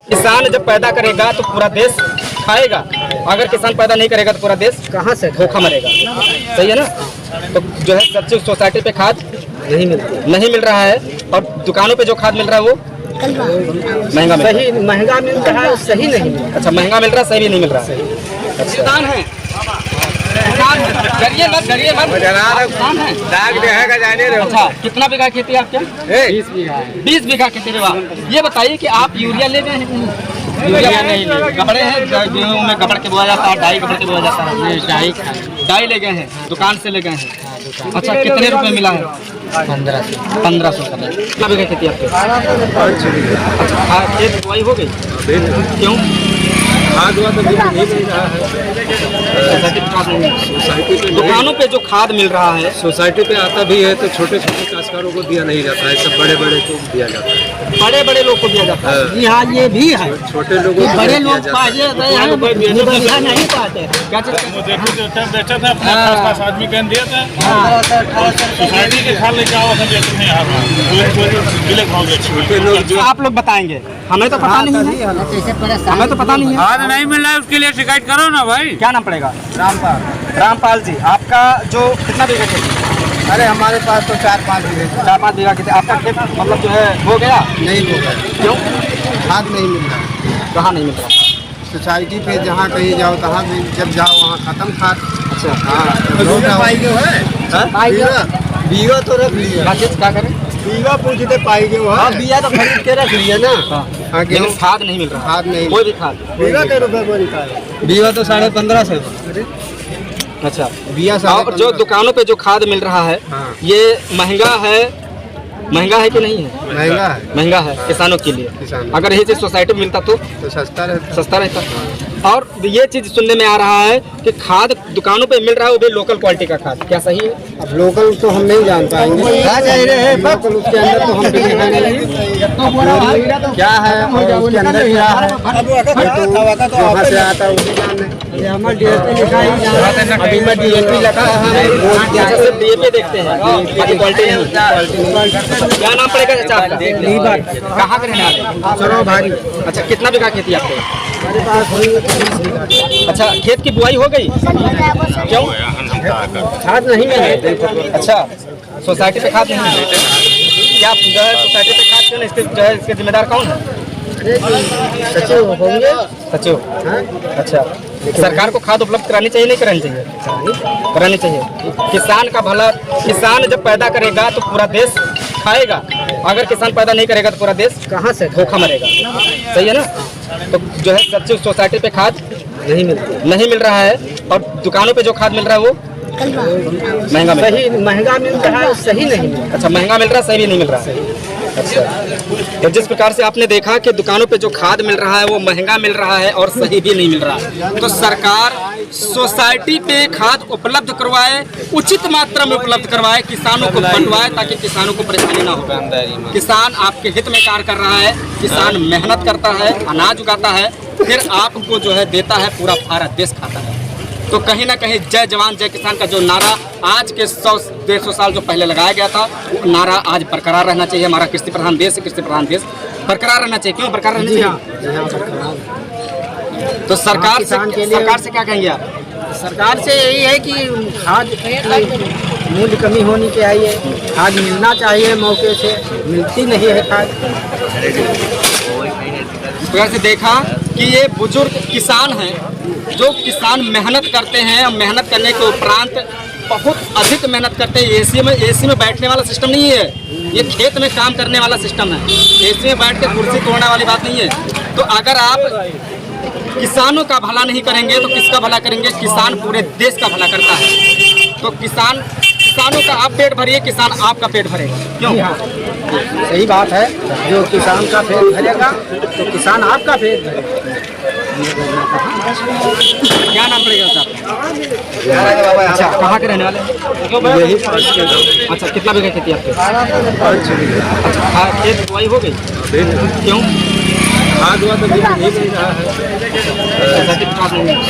किसान जब पैदा करेगा तो पूरा देश खाएगा, अगर किसान पैदा नहीं करेगा तो पूरा देश कहाँ से भूखा मरेगा। सही है ना। तो जो है सच्ची सोसाइटी पे खाद नहीं मिल रहा है, और दुकानों पे जो खाद मिल रहा है वो महंगा मिल रहा है, सही नहीं। अच्छा, महंगा मिल रहा है, सही भी नहीं मिल रहा है। किसान है, डरिए मत दाग देगा जाने रहो। अच्छा, कितना बीघा खेती है आपके? 20 बीघा खेती है। वाह। ये बताइए कि आप यूरिया ले गए हैं? यूरिया नहीं ले, गबड़े हैं, गेहूँ में गबड़ के बोया जाता है, डाई गबड़ के बोया जाता है। डाई ले गए हैं, दुकान से ले गए हैं। अच्छा, कितने रुपए मिला है? 1500 का। कितना बीघा खेती आपके? अच्छा, खेत बुआई हो गई? क्यों? खाद हुआ तो नहीं मिल रहा है। दुकानों पे जो खाद मिल रहा है, सोसाइटी पे आता भी है तो छोटे छोटे काश्तकारों को दिया नहीं जाता है, सब बड़े बड़े को दिया जाता है। बड़े बड़े लोग को दिया जाता है। जी हाँ, ये भी है। छोटे लोगों को बड़े लोग पाए नहीं पाते। क्या चीज़? बेचा था अपना खास आदमी कह दिया था, सोसाइटी के खाल लेके आओ, नहीं आ रहा। छोटे लोग जो आप लोग बताएंगे, हमें तो पता नहीं है। हमें तो पता नहीं है। खाद नहीं मिल रहा है, उसके लिए शिकायत करो ना भाई। क्या नाम पड़ेगा? रामपाल जी। आपका जो कितना बीघा खेती? अरे हमारे पास तो 4-5 बीघे। 4-5 बीघा खेती। आपका खेत मतलब जो है हो गया? नहीं होगा। क्यों? खाद नहीं मिल रहा। कहाँ नहीं मिल रहा? सोसाइटी पे जहाँ कहीं जाओ तहाँ भी जब जाओ वहाँ खत्म खाद। अच्छा, बीघा तो रख लिया। क्या चीज़? क्या करें? बीघा पूछते पाई गए। हाँ, बीघा तो खरीद के रख लिया ना। हाँ, लेकिन खाद नहीं मिल रहा। खाद नहीं, कोई भी खाद। बीघा के रुपए को निकाले। बीघा तो 1550 अच्छा, बीघा और जो दुकानों पे जो खाद मिल रहा है, हाँ। ये महंगा है कि नहीं है? महंगा है। महंगा है किसानों के लिए। किसान अगर ये चीज़ सोसाइटी में मिलता तो सस्ता रहता। और ये चीज़ सुनने में आ रहा है कि खाद दुकानों पे मिल रहा है, वो भी लोकल क्वालिटी का खाद। क्या सही है? अब लोकल तो हम नहीं जान पाएंगे, लोकल उसके अंदर तो हम भी क्या है और उसके अंदर क्या है, वहाँ से आता है उसे जाने। अभी मैं DAP लगा है, सिर्फ DAP देखते हैं, क्वालिटी नहीं। क्या नाम पड़ेगा चाचा आपका? कहाँ के रहने वाले? चलो भाई। अच्छा, कितना बीघा खेती है आपके? अच्छा, खेत की बुआई हो गई? क्यों? खाद नहीं मिले। अच्छा, सोसाइटी पे खाद नहीं मिल रही। क्या जो है सोसाइटी पे खाद क्यों नहीं? जो है इसके जिम्मेदार कौन है? सचिव होंगे। सचिव? अच्छा, सरकार को खाद उपलब्ध करानी चाहिए, नहीं करानी चाहिए? करानी चाहिए। किसान का भला, किसान जब पैदा करेगा तो पूरा देश खाएगा, अगर किसान पैदा नहीं करेगा तो पूरा देश कहाँ से भूखा मरेगा। सही है ना। तो जो है सच्ची सोसाइटी पे खाद नहीं मिल रहा है, और दुकानों पे जो खाद मिल रहा है वो महंगा मिल रहा है, सही नहीं। अच्छा, महंगा मिल रहा है, सही भी नहीं मिल रहा है। अच्छा, तो जिस प्रकार से आपने देखा कि दुकानों पे जो खाद मिल रहा है वो महंगा मिल रहा है और सही भी नहीं मिल रहा है, तो सरकार सोसाइटी पे खाद उपलब्ध करवाए, उचित मात्रा में उपलब्ध करवाए, किसानों को बंटवाए, ताकि किसानों को परेशानी ना हो। किसान आपके हित में कार्य कर रहा है, किसान मेहनत करता है, अनाज उगाता है, फिर आपको जो है देता है, पूरा भारत देश खाता है। तो कहीं ना कहीं जय जवान जय किसान का जो नारा आज के 100-150 साल जो पहले लगाया गया था, वो नारा आज बरकरार रहना चाहिए। हमारा कृषि प्रधान देश है, कृषि प्रधान देश बरकरार रहना चाहिए। क्यों बरकरार रहना चाहिए? तो सरकार से क्या कहेंगे आप? सरकार से यही है कि खाद की मूल्य कमी होनी चाहिए, खाद मिलना चाहिए, मौके से मिलती नहीं है खाद। इस प्रकार से देखा कि ये बुजुर्ग किसान हैं, जो किसान मेहनत करते हैं, और मेहनत करने के उपरांत बहुत अधिक मेहनत करते हैं। एसी में बैठने वाला सिस्टम नहीं है, ये खेत में काम करने वाला सिस्टम है। एसी में बैठ के कुर्सी तोड़ने वाली बात नहीं है। तो अगर आप किसानों का भला नहीं करेंगे तो किसका भला करेंगे? किसान पूरे देश का भला करता है। तो किसानों का आप पेट भरिए, किसान आपका पेट भरेगा। क्यों? सही बात है, जो किसान का पेट भरेगा तो किसान आपका पेट भरेगा। क्या नाम पड़ेगा साहब? अच्छा, कहाँ के रहने वाले? अच्छा, कितना बीघा खेती है आपके? अच्छा, खेत बुआई हो गई? क्यों? खाद वाद अभी नहीं मिल रहा है।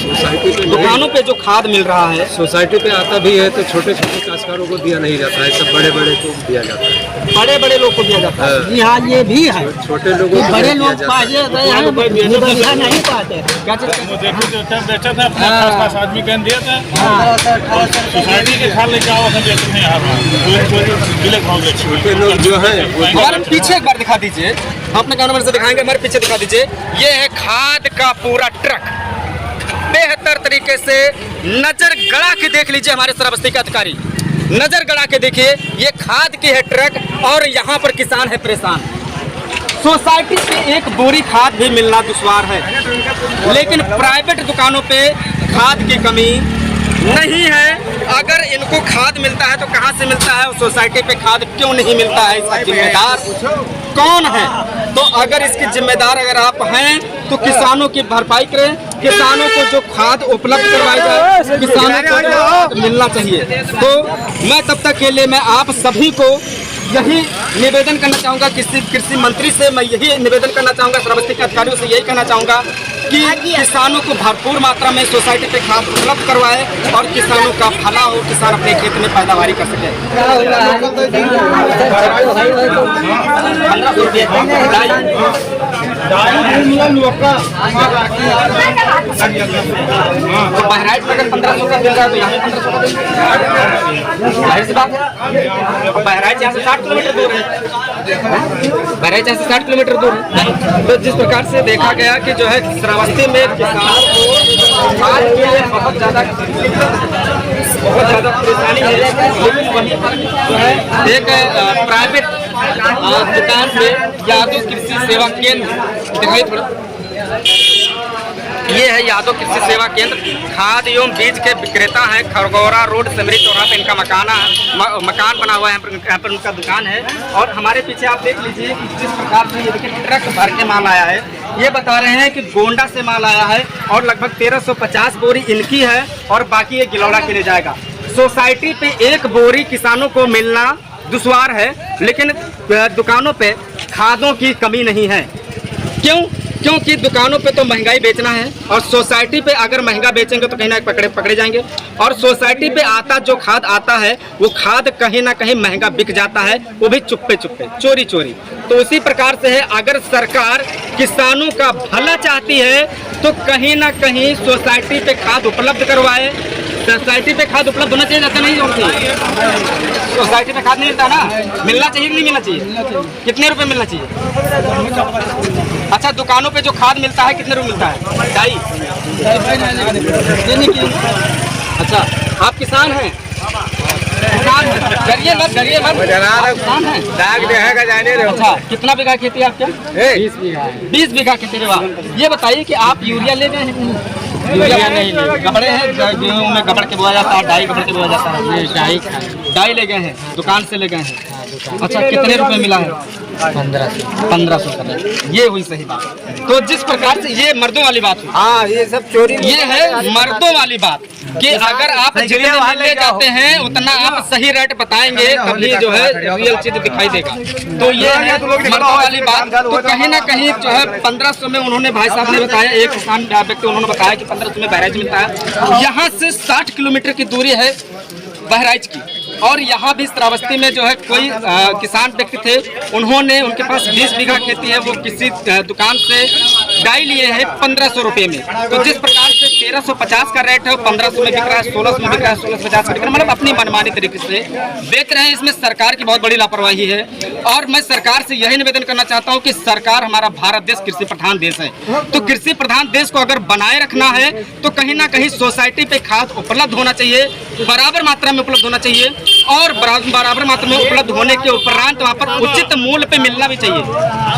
सोसाइटी पे दुकानों पे जो खाद मिल रहा है, सोसाइटी पे आता भी है तो छोटे छोटे काश्तकारों को दिया नहीं जाता है, सब बड़े बड़े को दिया जाता है। बड़े बड़े लोग को दिया जाता है। जी हाँ, ये भी है। छोटे लोगों को बड़े दिया लोग जाता है। पाए नहीं पाते। क्या चीज़ का? वो देखो जो टाइम बेचा था अपने आस-पास आदमी कह दिया था और सोसाइटी के खाद लेके आओ बेचते हैं यहाँ चोरी गिले भाव बेचते छोटे लोग जो है वो हमारे पीछे एक बार दिखा दीजिए, हम अपने कैमरे से दिखाएंगे, हमारे पीछे दिखा दीजिए। ये है खाद का पूरा ट्रक, बेहतर तरीके से नजर गड़ा के देख लीजिए हमारे श्रावस्ती के अधिकारी, नजर गड़ा के देखिए, ये खाद की है ट्रक और यहाँ पर किसान है परेशान। सोसाइटी पे एक बोरी खाद भी मिलना दुश्वार है, लेकिन प्राइवेट दुकानों पे खाद की कमी नहीं है। अगर इनको खाद मिलता है तो कहाँ से मिलता है, और सोसाइटी पे खाद क्यों नहीं मिलता है, इसका जिम्मेदार कौन है? तो अगर इसकी जिम्मेदार अगर आप हैं तो किसानों की भरपाई करें, किसानों को जो खाद उपलब्ध करवाई जाए, किसानों को जो खाद मिलना चाहिए। तो मैं तब तक के लिए मैं आप सभी को यही निवेदन करना चाहूँगा, कृषि मंत्री से मैं यही निवेदन करना चाहूँगा, श्रावस्ती के अधिकारियों से यही कहना चाहूँगा कि किसानों को भरपूर मात्रा में सोसाइटी पे खाद उपलब्ध करवाए और किसानों का भला हो, किसान अपने खेत में पैदावारी कर सके। 1500 तो बहराइच में अगर 1500 का मिल रहा है तो यहाँ 1500 का देंगे, जाहिर सी बात है। बहराइच यहाँ से 60 किलोमीटर दूर है, बहराइच यहाँ से 60 किलोमीटर दूर है। तो जिस प्रकार से देखा गया कि जो है श्रावस्ती में किसान को खाद के लिए बहुत ज़्यादा परेशानी है, लेकिन वहीं पर जो है एक प्राइवेट दुकान से यादव कृषि सेवा केंद्र दिखाई पड़ा, ये है यादव कृषि सेवा केंद्र, खाद एवं बीज के विक्रेता हैं। खरगौरा रोड सिमरी चौराहा पे इनका मकान बना हुआ है, यहाँ पर उनका दुकान है। और हमारे पीछे आप देख लीजिए जिस प्रकार से ये देखिए ट्रक भर के माल आया है, ये बता रहे हैं कि गोंडा से माल आया है और लगभग 1350 बोरी इनकी है और बाकी ये गिलौड़ा के लिए जाएगा। सोसाइटी पे एक बोरी किसानों को मिलना दुश्वार है, लेकिन दुकानों पे खादों की कमी नहीं है। क्यों? क्योंकि दुकानों पे तो महंगाई बेचना है और सोसाइटी पे अगर महंगा बेचेंगे तो कहीं ना पकड़े जाएंगे, और सोसाइटी पे आता जो खाद आता है वो खाद कहीं ना कहीं महंगा बिक जाता है, वो भी चुप्पे चोरी। तो उसी प्रकार से है, अगर सरकार किसानों का भला चाहती है तो कहीं ना कहीं सोसाइटी पे खाद उपलब्ध करवाए। सोसाइटी पे खाद उपलब्ध होना चाहिए, जाता नहीं होती सोसाइटी पे खाद नहीं मिलता ना, मिलना चाहिए कि नहीं मिलना चाहिए? कितने रुपए मिलना चाहिए? अच्छा, दुकानों पे जो खाद मिलता है कितने रुपए मिलता है? 2.5। अच्छा, आप किसान हैं? डरिए मत किसान हैं? अच्छा, कितना बीघा खेती है आपके? 20 बीघा खेती। वाह, ये बताइए कि आप यूरिया ले गए हैं? यूरिया नहीं ले, गबड़े हैं, गेहूँ में गबड़ के बोया जाता है, डाई गबड़ के बोया जाता है, डाई ले गए हैं, दुकान से ले गए हैं। अच्छा, कितने रुपए मिला है? 1500 का। ये हुई सही बात। तो जिस प्रकार से ये मर्दों वाली बात हुई, हाँ, ये सब चोरी, ये है मर्दों वाली बात कि अगर आप जितना ले जाते हैं उतना आप सही रेट बताएंगे तभी जो है रियल चीज दिखाई देगा। तो ये है मर्दों वाली बात। तो कहीं ना कहीं जो है 1500 में उन्होंने, भाई साहब ने बताया, एक किसान व्यक्ति उन्होंने बताया कि 1500 में बहराइच मिलता है। यहाँ से 60 किलोमीटर की दूरी है बहराइच की, और यहाँ भी श्रावस्ती में जो है कोई किसान व्यक्ति थे, उन्होंने, उनके पास 20 बीघा खेती है, वो किसी दुकान से डाई लिए हैं 1500 रुपये में। तो जिस प्रकार से 1350 का रेट है, 1500 में बिक रहा है, 1600 में बिक रहा है, 1650 में बिक रहा है, मतलब अपनी मनमानी तरीके से बेच रहे हैं। इसमें सरकार की बहुत बड़ी लापरवाही है और मैं सरकार से यही निवेदन करना चाहता हूँ कि सरकार, हमारा भारत देश कृषि प्रधान देश है, तो कृषि प्रधान देश को अगर बनाए रखना है तो कहीं ना कहीं सोसाइटी पे खाद उपलब्ध होना चाहिए, बराबर मात्रा में उपलब्ध होना चाहिए, और बराबर मात्रा में उपलब्ध होने के उपरांत वहाँ पर उचित मूल्य पे मिलना भी चाहिए।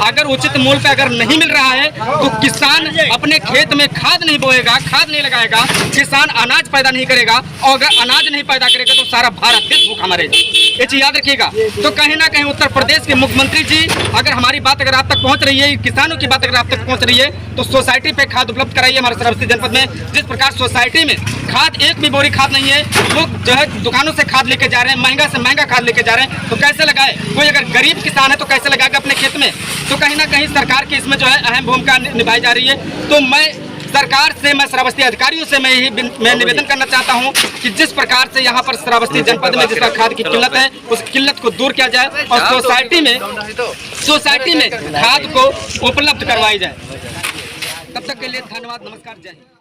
अगर उचित मूल्य पे अगर नहीं मिल रहा है तो किसान अपने खेत में खाद नहीं बोएगा, खाद नहीं लगाएगा, किसान अनाज पैदा नहीं करेगा, और अगर अनाज नहीं पैदा करेगा तो सारा भारत देश भूखा मरेगा। ये चीज याद रखिएगा। तो कहीं ना कहीं उत्तर प्रदेश के मुख्यमंत्री जी, अगर हमारी बात अगर आप तक पहुँच रही है, किसानों की बात अगर आप तक पहुँच रही है, तो सोसाइटी पे खाद उपलब्ध कराइए हमारे श्रावस्ती जनपद में। जिस प्रकार सोसाइटी में खाद, एक भी बोरी खाद नहीं है, लोग जो है दुकानों से खाद लेके जा रहे हैं, महंगा से महंगा खाद लेके जा रहे हैं, तो कैसे लगाए? कोई अगर गरीब किसान है तो कैसे लगाएगा अपने खेत में? तो कहीं ना कहीं सरकार की इसमें जो है अहम भूमिका निभाई जा रही है। तो मैं सरकार से, मैं श्रावस्ती अधिकारियों से मैं निवेदन करना चाहता हूं कि जिस प्रकार से यहां पर श्रावस्ती जनपद में जिस खाद की किल्लत है, उस किल्लत को दूर किया जाए और सोसाइटी में खाद को उपलब्ध करवाई जाए। तब तक के लिए धन्यवाद, नमस्कार, जय हिंद।